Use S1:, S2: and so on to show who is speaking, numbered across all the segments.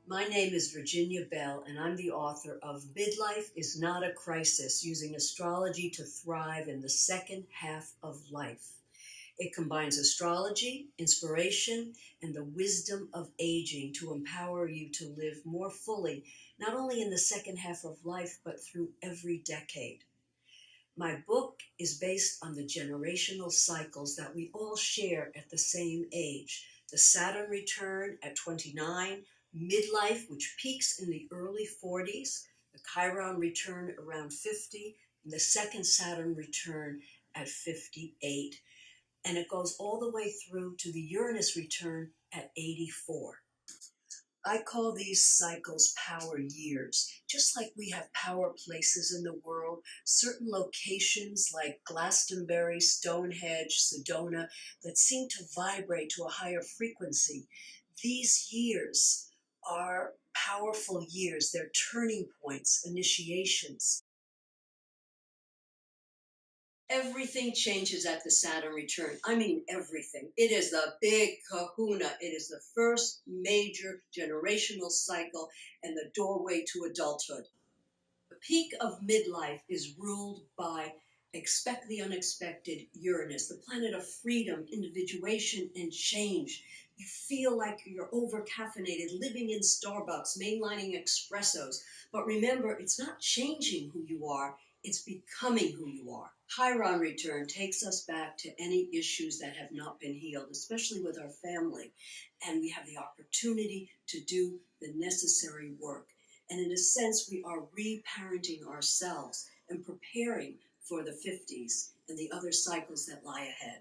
S1: My name is Virginia Bell, and I'm the author of Midlife is Not a Crisis, Using Astrology to Thrive in the Second Half of Life. It combines astrology, inspiration, and the wisdom of aging to empower you to live more fully, not only in the second half of life, but through every decade. My book is based on the generational cycles that we all share at the same age. The Saturn return at 29, midlife, which peaks in the early 40s, the Chiron return around 50, and the second Saturn return at 58. And it goes all the way through to the Uranus return at 84. I call these cycles power years. Just like we have power places in the world, certain locations like Glastonbury, Stonehenge, Sedona, that seem to vibrate to a higher frequency. These years are powerful years. They're turning points, initiations. Everything changes at the Saturn return. I mean, everything. It is the big kahuna. It is the first major generational cycle and the doorway to adulthood. The peak of midlife is ruled by expect the unexpected Uranus, the planet of freedom, individuation, and change. You feel like you're over-caffeinated, living in Starbucks, mainlining espressos. But remember, it's not changing who you are, it's becoming who you are. Chiron return takes us back to any issues that have not been healed, especially with our family. And we have the opportunity to do the necessary work. And in a sense, we are reparenting ourselves and preparing for the 50s and the other cycles that lie ahead.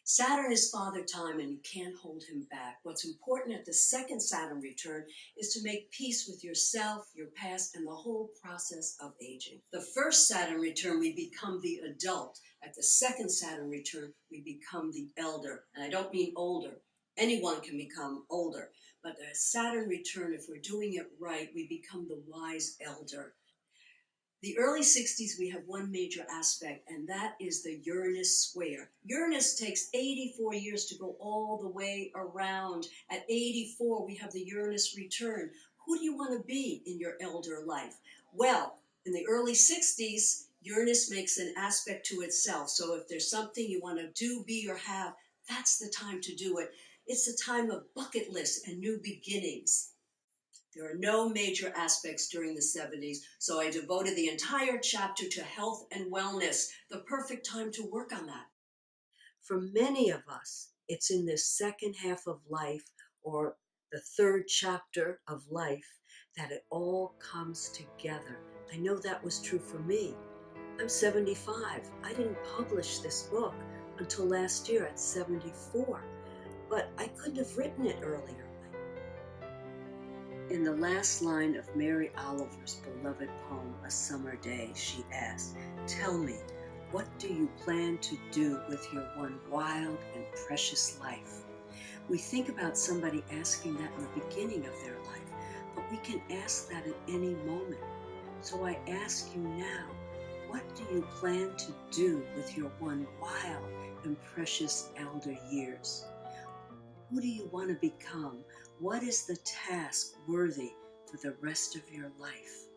S1: Saturn is father time and you can't hold him back. What's important at the second Saturn return is to make peace with yourself, your past, and the whole process of aging. The first Saturn return, we become the adult. At the second Saturn return, we become the elder. And I don't mean older. Anyone can become older. But the Saturn return, if we're doing it right, we become the wise elder. The early 60s, we have one major aspect, and that is the Uranus square. Uranus takes 84 years to go all the way around. At 84, we have the Uranus return. Who do you want to be in your elder life? Well, in the early 60s, Uranus makes an aspect to itself. So if there's something you want to do, be, or have, that's the time to do it. It's the time of bucket lists and new beginnings. There are no major aspects during the 70s, so I devoted the entire chapter to health and wellness, the perfect time to work on that. For many of us, it's in this second half of life, or the third chapter of life, that it all comes together. I know that was true for me. I'm 75. I didn't publish this book until last year at 74, but I couldn't have written it earlier. In the last line of Mary Oliver's beloved poem, A Summer Day, she asked, "Tell me, what do you plan to do with your one wild and precious life?" We think about somebody asking that in the beginning of their life, but we can ask that at any moment. So I ask you now, what do you plan to do with your one wild and precious elder years? Who do you want to become? What is the task worthy for the rest of your life?